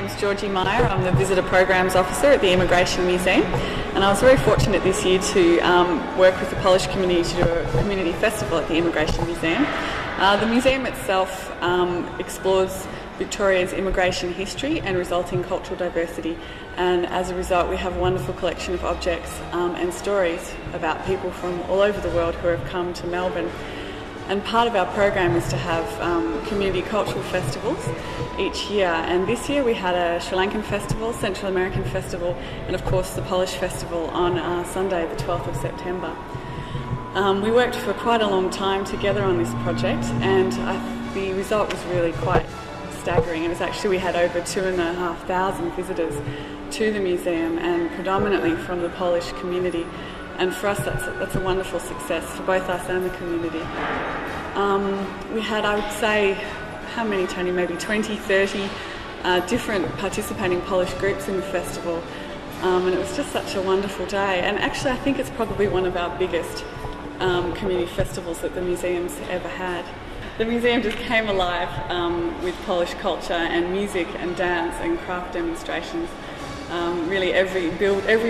name's Georgie Meyer. I'm the Visitor Programs Officer at the Immigration Museum, and I was very fortunate this year to work with the Polish community to do a community festival at the Immigration Museum. The museum itself explores Victoria's immigration history and resulting cultural diversity, and as a result we have a wonderful collection of objects and stories about people from all over the world who have come to Melbourne. And part of our program is to have community cultural festivals each year, and this year we had a Sri Lankan festival, Central American festival, and of course the Polish festival on Sunday the 12th of September. We worked for quite a long time together on this project, and the result was really quite staggering. It was actually, we had over 2,500 visitors to the museum, and predominantly from the Polish community. And for us, that's a wonderful success for both us and the community. We had, I would say, how many, Tony? Maybe 20, 30 different participating Polish groups in the festival. And it was just such a wonderful day. And actually, I think it's probably one of our biggest community festivals that the museum's ever had. The museum just came alive with Polish culture and music and dance and craft demonstrations. Really every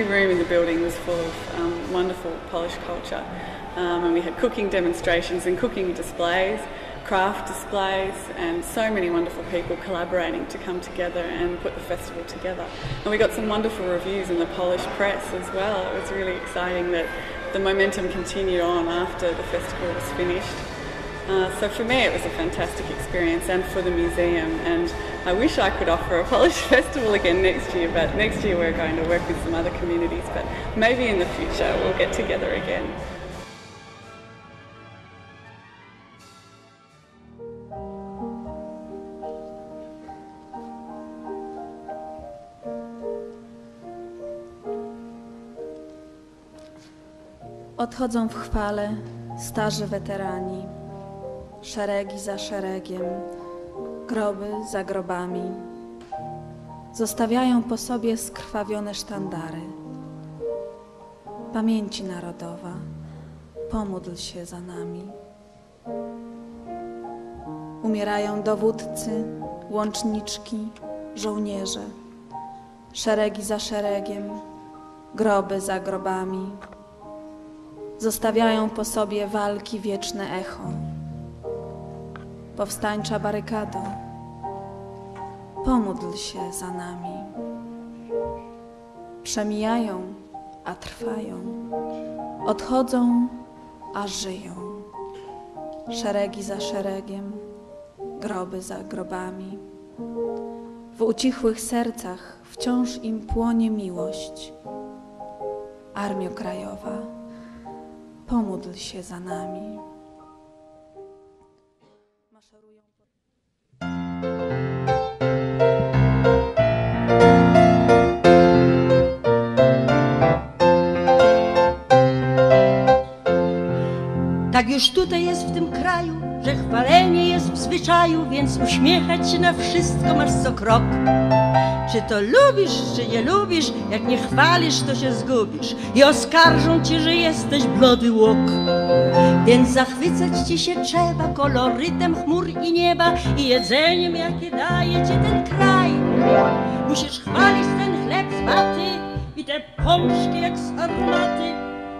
room in the building was full of wonderful Polish culture, and we had cooking demonstrations and cooking displays, craft displays, and so many wonderful people collaborating to come together and put the festival together. And we got some wonderful reviews in the Polish press as well. It was really exciting that the momentum continued on after the festival was finished. So for me it was a fantastic experience, and for the museum, and I wish I could offer a Polish festival again next year, but next year we're going to work with some other communities, but maybe in the future we'll get together again. Odchodzą w chwale starzy weterani, szeregi za szeregiem, groby za grobami. Zostawiają po sobie skrwawione sztandary. Pamięci narodowa, pomódl się za nami. Umierają dowódcy, łączniczki, żołnierze, szeregi za szeregiem, groby za grobami. Zostawiają po sobie walki wieczne echo. Powstańcza barykado, pomódl się za nami. Przemijają, a trwają, odchodzą, a żyją. Szeregi za szeregiem, groby za grobami. W ucichłych sercach wciąż im płonie miłość. Armio Krajowa, pomódl się za nami. Tak już tutaj jest w tym kraju, że chwalenie jest w zwyczaju, więc uśmiechać się na wszystko masz co krok. Czy to lubisz, czy nie lubisz, jak nie chwalisz, to się zgubisz i oskarżą cię, że jesteś blody łok. Więc zachwycać ci się trzeba kolorytem chmur i nieba i jedzeniem, jakie daje ci ten kraj. Musisz chwalić ten chleb z waty i te pączki jak z armaty,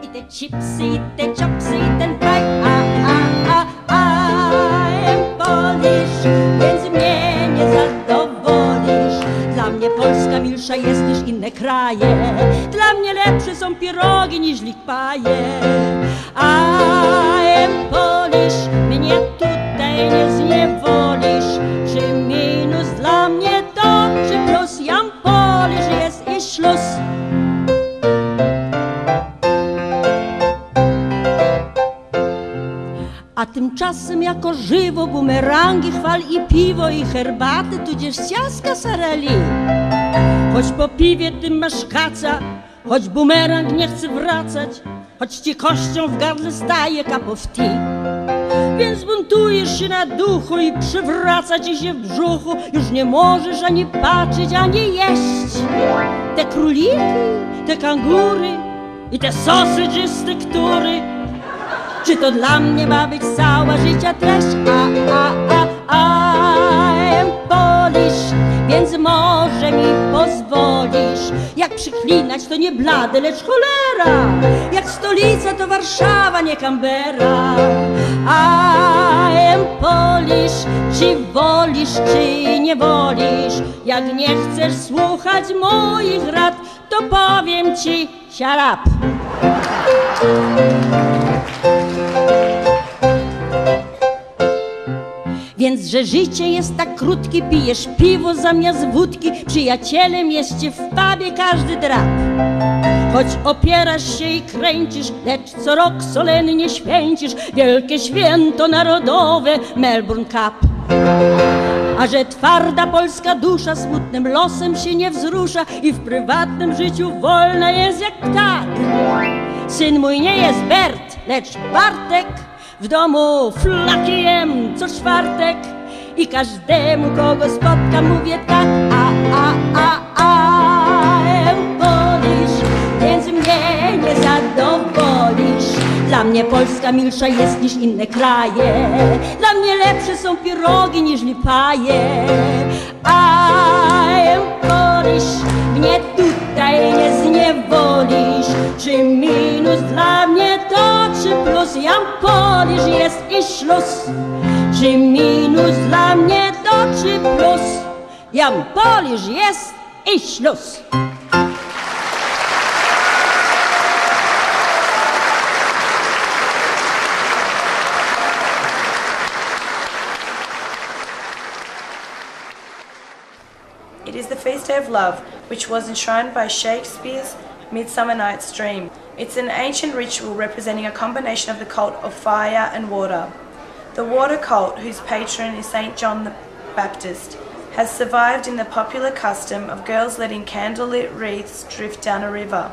i te chipsy, i te chopsy, i ten kraj. I'm Polish, więc mnie nie zadowolisz. Dla mnie Polska milsza jest niż inne kraje. Dla mnie lepsze są pierogi niż likpaje. I'm Polish, mnie tutaj nie zniewolisz. Czy minus dla mnie to, czy plus? Jam Polish jest i szlus. A tymczasem jako żywo bumerangi chwal i piwo, i herbaty, tudzież ciastka sarali. Choć po piwie ty masz kaca, choć bumerang nie chce wracać, choć ci kością w gardle staje cup of tea. Więc buntujesz się na duchu i przywraca ci się w brzuchu. Już nie możesz ani patrzeć, ani jeść. Te króliki, te kangury i te sausages z tektury. Czy to dla mnie ma być cała życia treść? I'm Polish, więc więc może mi pozwolisz. Jak przyklinać to nie blady, lecz cholera. Jak stolica to Warszawa, nie Canberra. I am Polish, czy wolisz, czy nie wolisz. Jak nie chcesz słuchać moich rad, to powiem ci shut up. Więc, że życie jest tak krótkie, pijesz piwo zamiast wódki, przyjacielem jest ci w pubie każdy drap. Choć opierasz się i kręcisz, lecz co rok solennie święcisz wielkie święto narodowe Melbourne Cup. A że twarda polska dusza smutnym losem się nie wzrusza i w prywatnym życiu wolna jest jak ptak. Syn mój nie jest Bert, lecz Bartek. W domu flaki jem co czwartek i każdemu, kogo spotkam, mówię tak. Polish, więc mnie nie zadowolisz. Dla mnie Polska milsza jest niż inne kraje. Dla mnie lepsze są pirogi niż paje. I am Polish, mnie tutaj nie zniewolisz. Czy minus dla mnie to, czy plus? Jam Polish jest i szluz. Czy minus dla mnie to, czy plus? Jam Polish jest i szluz. It is the feast day of love, which was enshrined by Shakespeare's Midsummer Night's Dream. It's an ancient ritual representing a combination of the cult of fire and water. The water cult, whose patron is St. John the Baptist, has survived in the popular custom of girls letting candlelit wreaths drift down a river.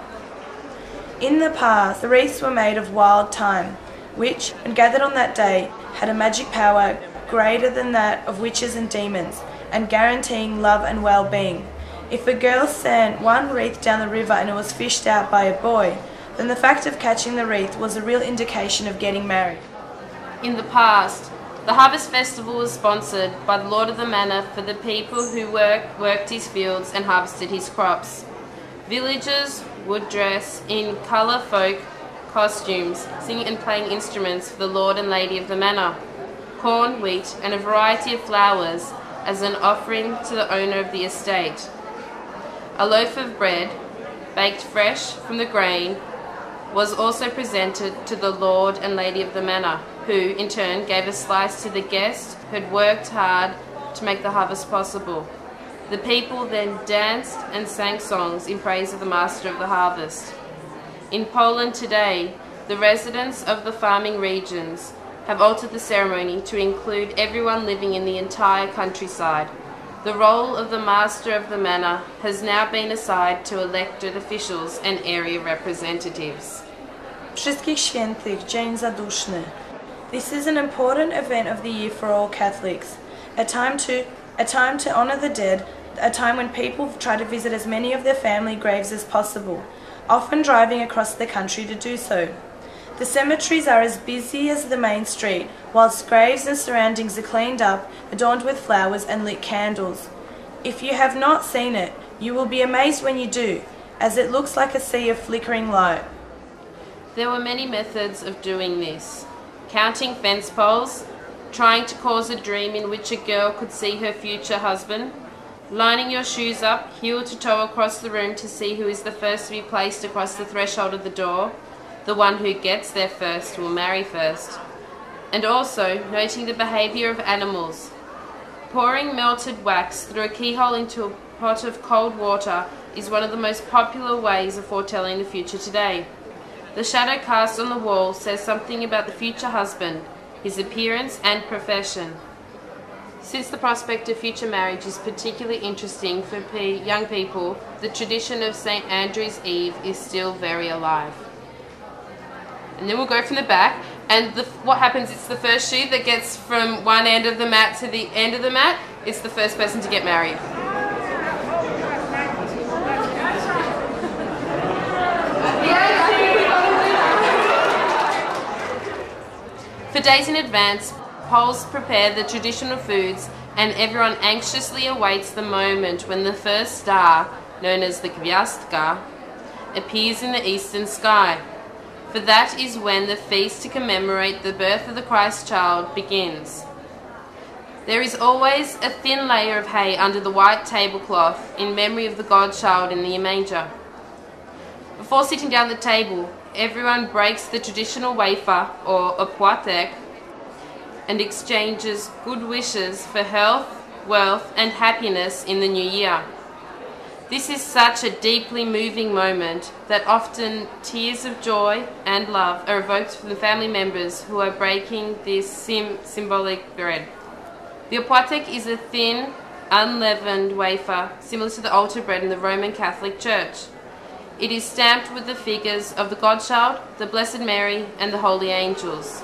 In the past, the wreaths were made of wild thyme, which, when gathered on that day, had a magic power greater than that of witches and demons, and guaranteeing love and well-being. If a girl sent one wreath down the river and it was fished out by a boy, then the fact of catching the wreath was a real indication of getting married. In the past, the Harvest Festival was sponsored by the Lord of the Manor for the people who worked his fields and harvested his crops. Villagers would dress in colour folk costumes, singing and playing instruments for the Lord and Lady of the Manor, corn, wheat and a variety of flowers as an offering to the owner of the estate. A loaf of bread, baked fresh from the grain, was also presented to the Lord and Lady of the Manor, who in turn gave a slice to the guest who had worked hard to make the harvest possible. The people then danced and sang songs in praise of the Master of the Harvest. In Poland today, the residents of the farming regions have altered the ceremony to include everyone living in the entire countryside. The role of the Master of the Manor has now been assigned to elected officials and area representatives. Wszystkich Świętych, Dzień Zaduszny. This is an important event of the year for all Catholics, a time to honour the dead, a time when people try to visit as many of their family graves as possible, often driving across the country to do so. The cemeteries are as busy as the main street, whilst graves and surroundings are cleaned up, adorned with flowers and lit candles. If you have not seen it, you will be amazed when you do, as it looks like a sea of flickering light. There were many methods of doing this. Counting fence poles, trying to cause a dream in which a girl could see her future husband, lining your shoes up heel to toe across the room to see who is the first to be placed across the threshold of the door. The one who gets there first will marry first. And also noting the behaviour of animals. Pouring melted wax through a keyhole into a pot of cold water is one of the most popular ways of foretelling the future today. The shadow cast on the wall says something about the future husband, his appearance and profession. Since the prospect of future marriage is particularly interesting for young people, the tradition of St. Andrew's Eve is still very alive. And then we'll go from the back, and what happens, it's the first shoe that gets from one end of the mat to the end of the mat, it's the first person to get married. For days in advance, Poles prepare the traditional foods and everyone anxiously awaits the moment when the first star, known as the Gviazdka, appears in the eastern sky, for that is when the feast to commemorate the birth of the Christ child begins. There is always a thin layer of hay under the white tablecloth in memory of the God child in the manger. Before sitting down at the table, everyone breaks the traditional wafer, or a poatek, and exchanges good wishes for health, wealth, and happiness in the new year. This is such a deeply moving moment that often tears of joy and love are evoked from the family members who are breaking this symbolic bread. The opotek is a thin, unleavened wafer similar to the altar bread in the Roman Catholic Church. It is stamped with the figures of the Godchild, the Blessed Mary, and the Holy Angels.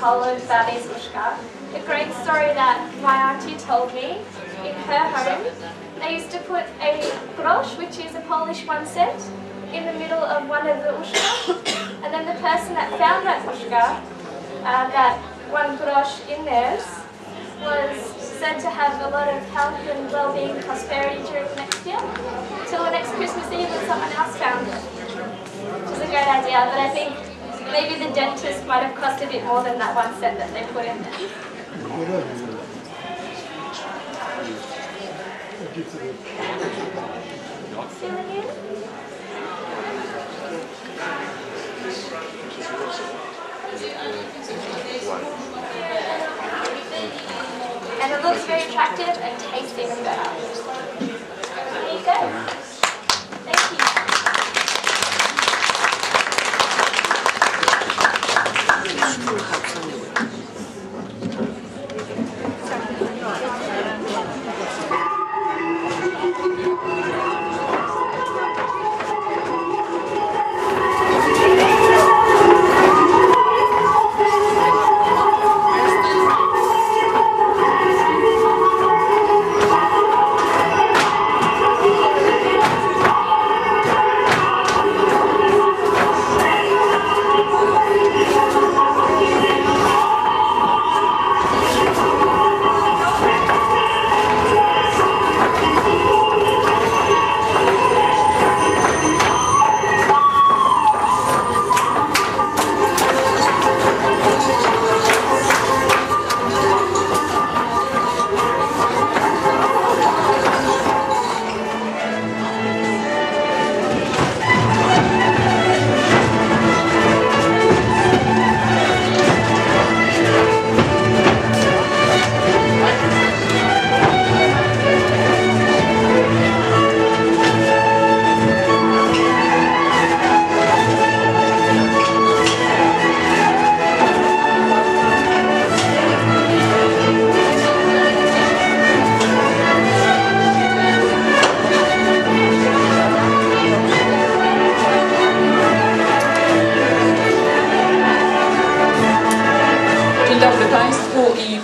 Poland about is Ushka. A great story that my auntie told me in her home. They used to put a grosz, which is a Polish 1 cent, in the middle of one of the ushka, and then the person that found that ushka that one grosh in theirs was said to have a lot of health and well-being and prosperity during the next year, till the next Christmas Eve when someone else found it. Which is a great idea, but I think maybe the dentist might have cost a bit more than that 1 cent that they put in there. And it looks very attractive and tastes even better. There you go. Thank you.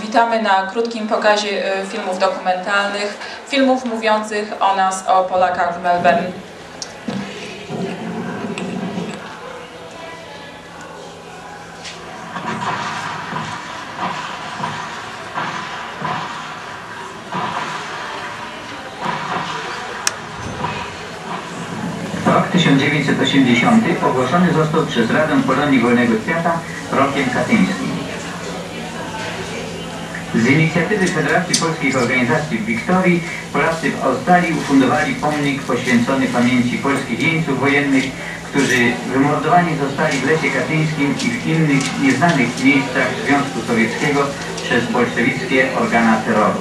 Witamy na krótkim pokazie filmów dokumentalnych, filmów mówiących o nas, o Polakach w Melbourne. Rok 1980 ogłoszony został przez Radę Polonii Wolnego Świata rokiem katyńskim. Z inicjatywy Federacji Polskich Organizacji w Wiktorii Polacy w Australii ufundowali pomnik poświęcony pamięci polskich jeńców wojennych, którzy wymordowani zostali w lesie katyńskim i w innych nieznanych miejscach Związku Sowieckiego przez bolszewickie organa terroru.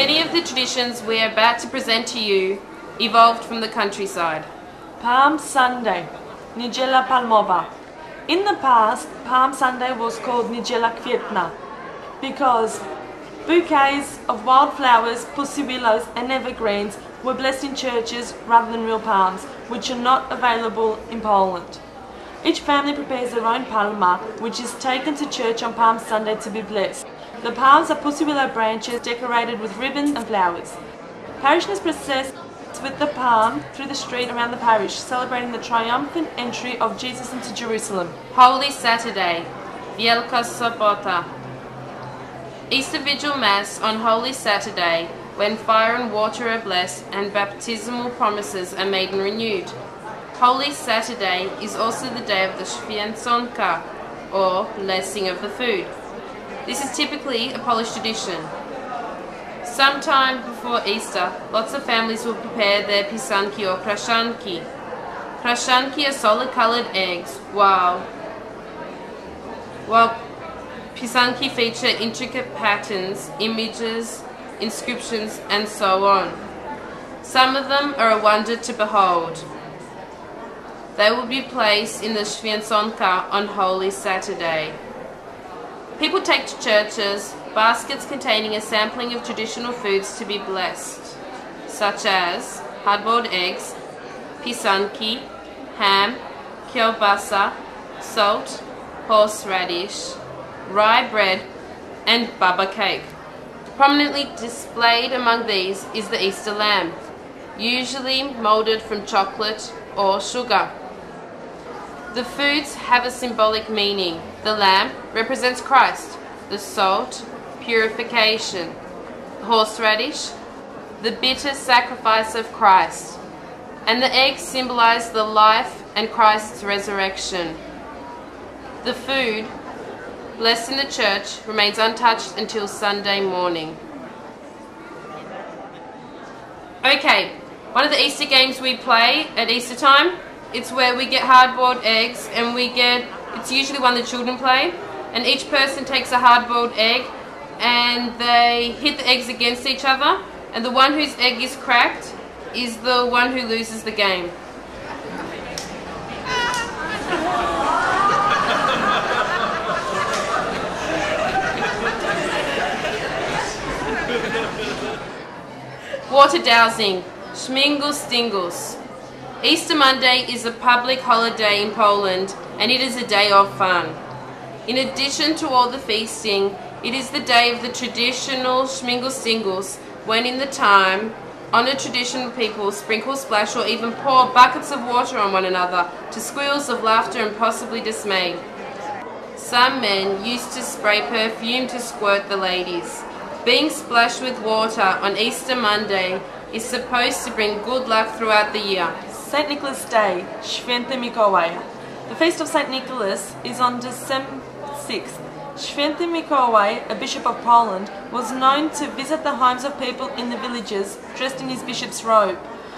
Many of the traditions we are about to present to you evolved from the countryside. Palm Sunday, Niedziela Palmowa. In the past, Palm Sunday was called Niedziela Kwietna because bouquets of wildflowers, pussy willows and evergreens were blessed in churches rather than real palms, which are not available in Poland. Each family prepares their own palma, which is taken to church on Palm Sunday to be blessed. The palms are pussy willow branches decorated with ribbons and flowers. Parishioners process with the palm through the street around the parish, celebrating the triumphant entry of Jesus into Jerusalem. Holy Saturday, Wielka Sobota. Easter Vigil Mass on Holy Saturday, when fire and water are blessed and baptismal promises are made and renewed. Holy Saturday is also the day of the Święconka, or blessing of the food. This is typically a Polish tradition. Sometime before Easter, lots of families will prepare their pisanki or kraszanki. Kraszanki are solid-coloured eggs, while pisanki feature intricate patterns, images, inscriptions, and so on. Some of them are a wonder to behold. They will be placed in the Święconka on Holy Saturday. People take to churches baskets containing a sampling of traditional foods to be blessed, such as hard-boiled eggs, pisanki, ham, kielbasa, salt, horseradish, rye bread, and baba cake. Prominently displayed among these is the Easter lamb, usually moulded from chocolate or sugar. The foods have a symbolic meaning. The lamb represents Christ, the salt, purification, the horseradish, the bitter sacrifice of Christ, and the eggs symbolize the life and Christ's resurrection. The food, blessed in the church, remains untouched until Sunday morning. Okay, one of the Easter games we play at Easter time, it's where we get hard-boiled eggs and it's usually one the children play, and each person takes a hard-boiled egg and they hit the eggs against each other, and the one whose egg is cracked is the one who loses the game. Water dowsing, Śmigus Dingus. Easter Monday is a public holiday in Poland and it is a day of fun. In addition to all the feasting, it is the day of the traditional Śmigus Dingus, when in the time, honoured traditional people sprinkle, splash or even pour buckets of water on one another to squeals of laughter and possibly dismay. Some men used to spray perfume to squirt the ladies. Being splashed with water on Easter Monday is supposed to bring good luck throughout the year. St. Nicholas Day, Święty Mikołaj. The feast of St. Nicholas is on December 6th. Święty Mikołaj, a bishop of Poland, was known to visit the homes of people in the villages dressed in his bishop's robe.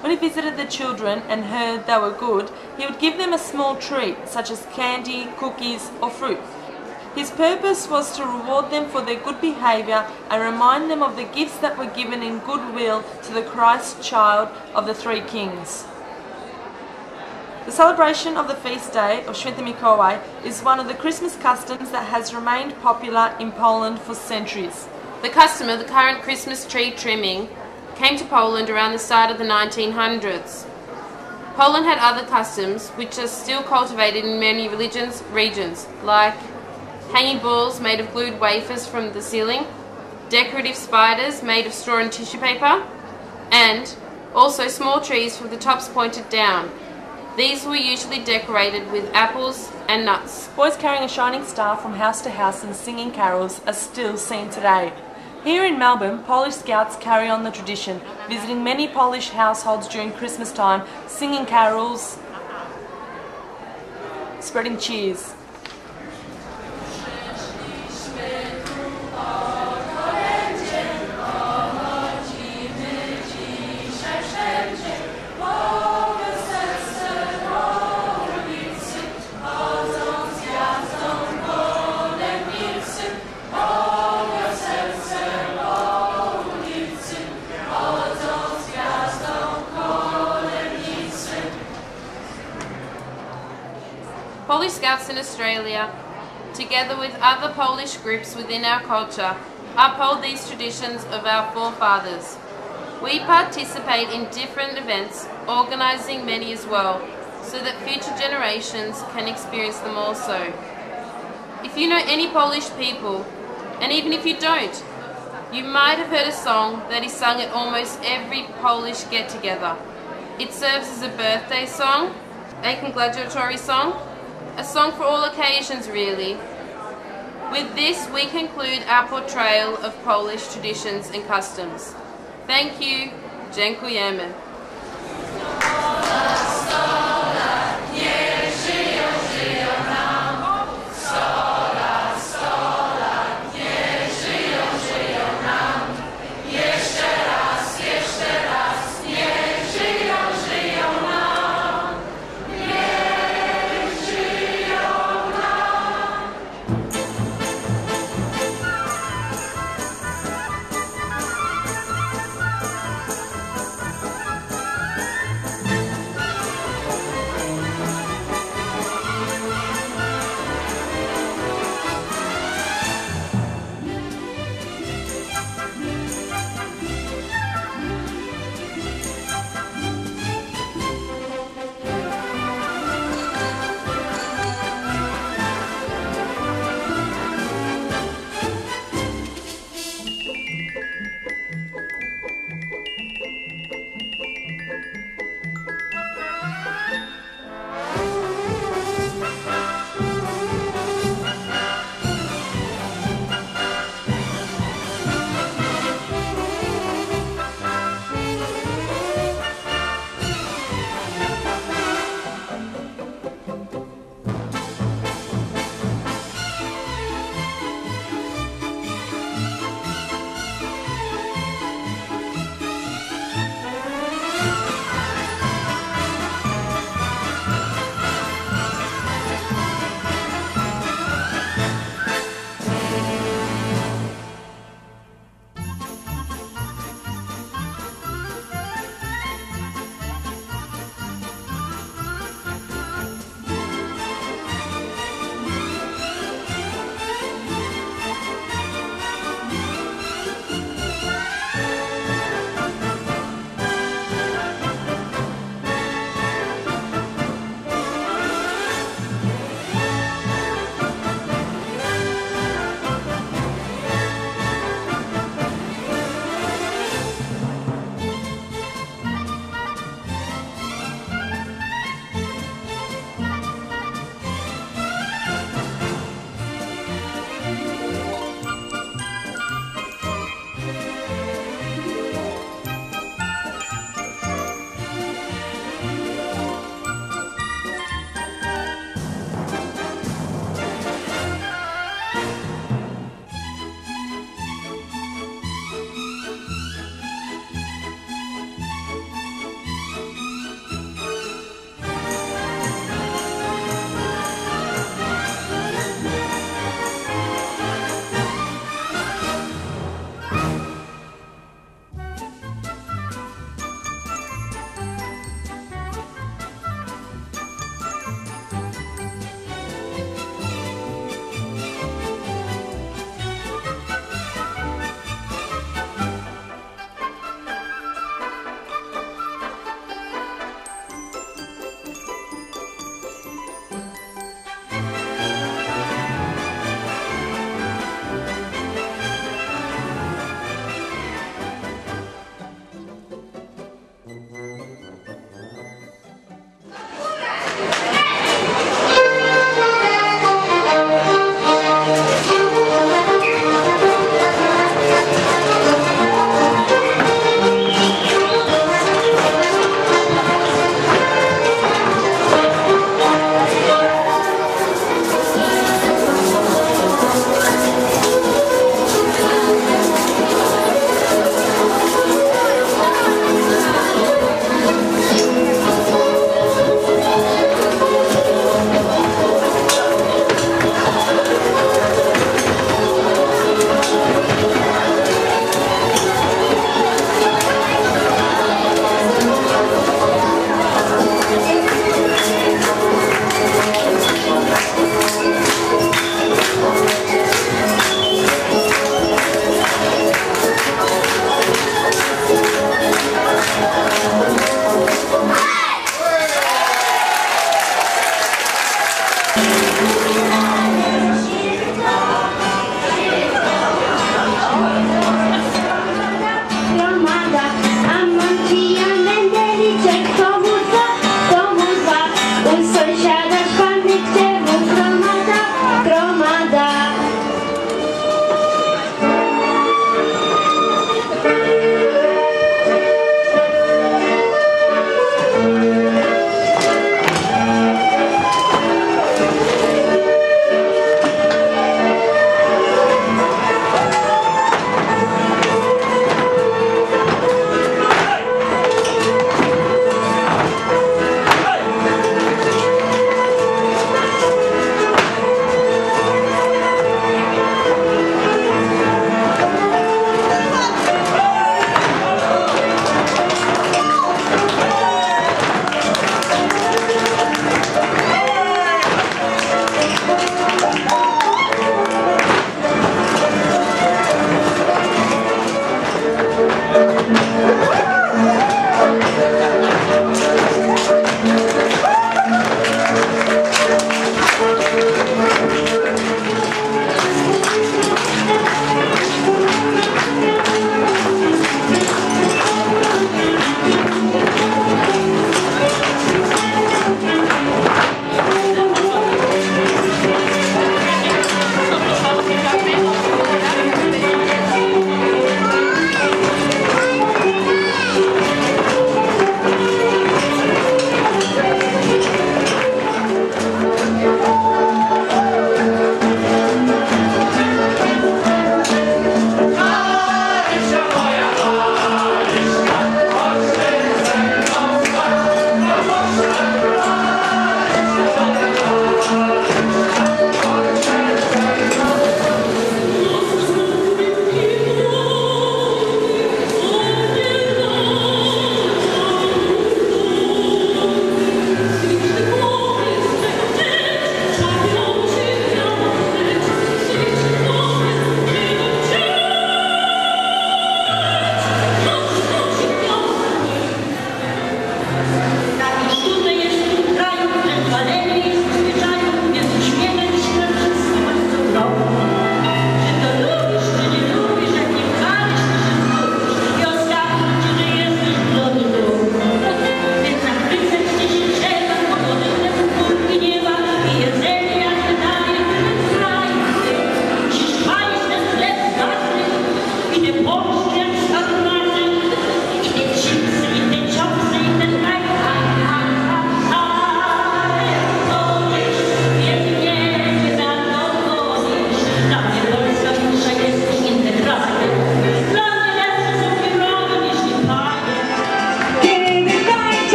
When he visited the children and heard they were good, he would give them a small treat, such as candy, cookies or fruit. His purpose was to reward them for their good behaviour and remind them of the gifts that were given in goodwill to the Christ child of the three kings. The celebration of the feast day of Święty Mikołaj is one of the Christmas customs that has remained popular in Poland for centuries. The custom of the current Christmas tree trimming came to Poland around the start of the 1900s. Poland had other customs which are still cultivated in many regions, like hanging balls made of glued wafers from the ceiling, decorative spiders made of straw and tissue paper, and also small trees with the tops pointed down. These were usually decorated with apples and nuts. Boys carrying a shining star from house to house and singing carols are still seen today. Here in Melbourne, Polish Scouts carry on the tradition, visiting many Polish households during Christmas time, singing carols, spreading cheers. Scouts in Australia, together with other Polish groups within our culture, uphold these traditions of our forefathers. We participate in different events, organising many as well, so that future generations can experience them also. If you know any Polish people, and even if you don't, you might have heard a song that is sung at almost every Polish get-together. It serves as a birthday song, a congratulatory song, a song for all occasions really. With this, we conclude our portrayal of Polish traditions and customs. Thank you. Dziękujemy.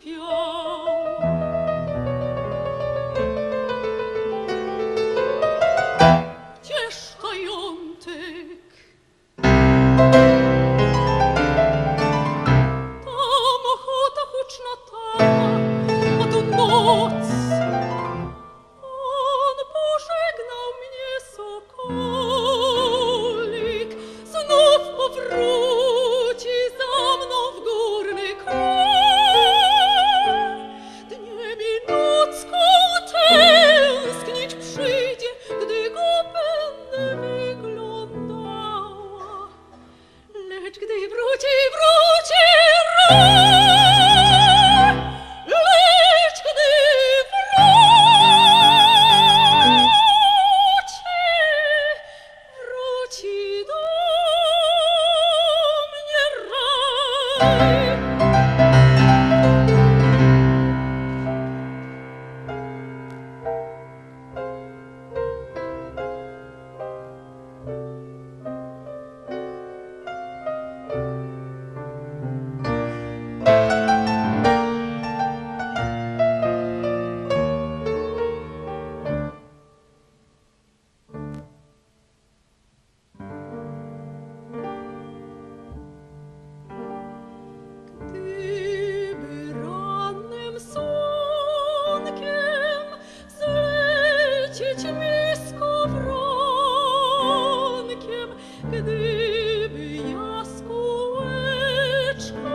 cierpiał. Gdzież Kajątek? Tam ochota huczna taka, a tu noc. On pożegnał mnie, sokolik, znów powróci za mną w górny kraj. Dniem i nocką tęsknić przyjdzie, gdy go będę wyglądała. Lecz gdy wróci raj, lecz gdy wróci do mnie raj. Gdyby rannym sonkiem zlecieć mi skowronkiem, gdyby jaskółeczką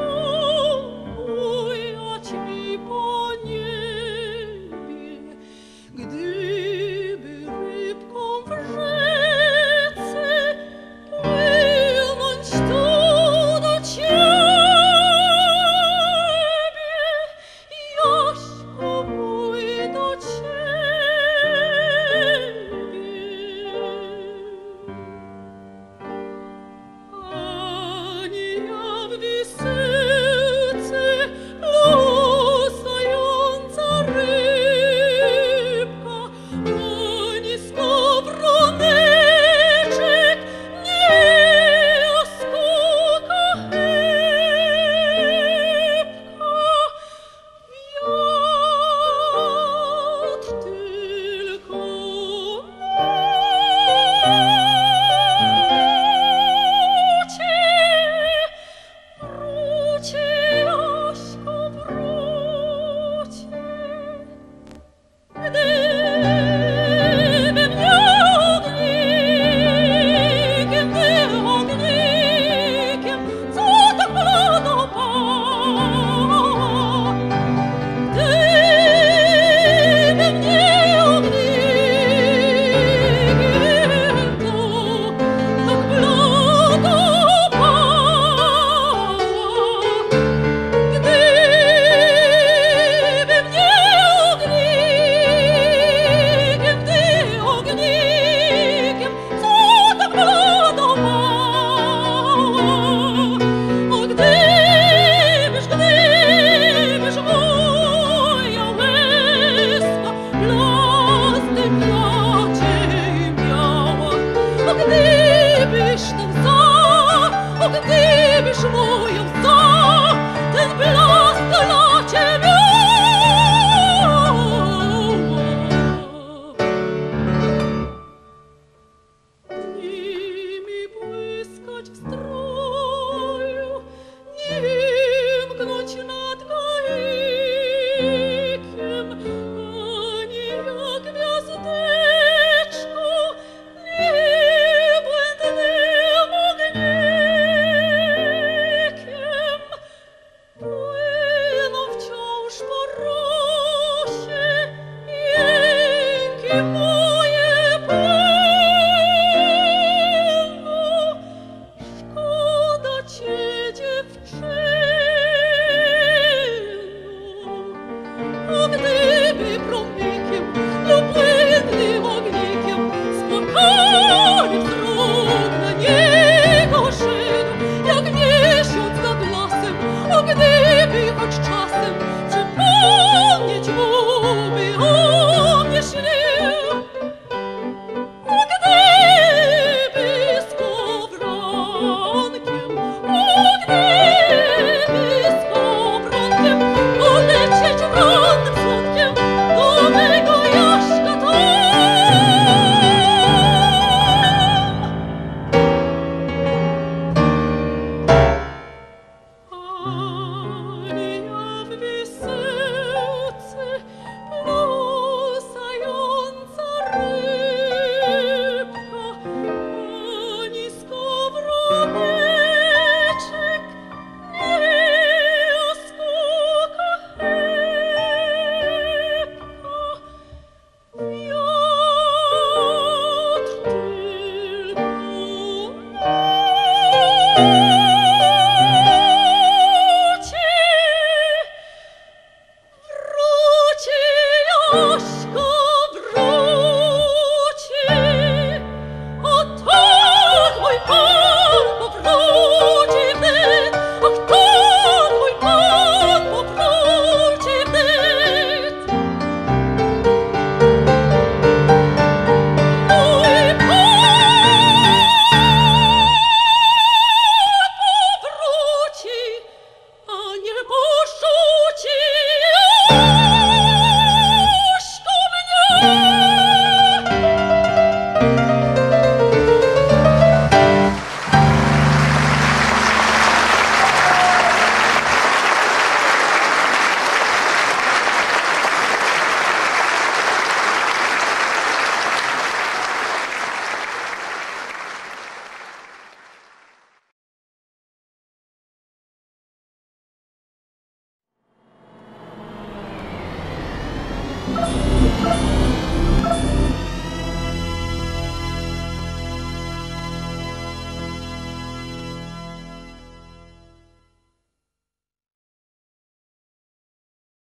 bujać mi po niebie, gdyby rybką w rzece płynąć tu do ciebie, Jaśku mój, do ciebie. Ani ja w wisełce lusająca rybka, ani skowroneczek, nie jaskółka chybka. Wiatr tylko wróci, Jaśku, wróci. Gdybym nie ognikiem, co tak podoba. Gdybym nie ognikiem, to tak blodowała. Gdybym nie ognikiem, co tak blodowała. O gdybyż moja łezka blasty dla ciebie miała, o gdybyś ten o gdybyż moją ten blask dla ciebie miała. Nimi błyskać w stroju, nie mknąć nad gajkiem, ani jak gwiazdeczko niebłędnym ognikiem. Płyną wciąż po rosie jęki moje płyną. Szkoda cię, dziewczyno, o gdyby promykiem lub błędnym ognikiem spłakany wzrok na niego szedł, jak miesiąc nad lasem, o gdyby choć czasem przypomnieć mógłby o mnie śnił. O gdyby skowronkiem, o gdyby skowronkiem, Thank you.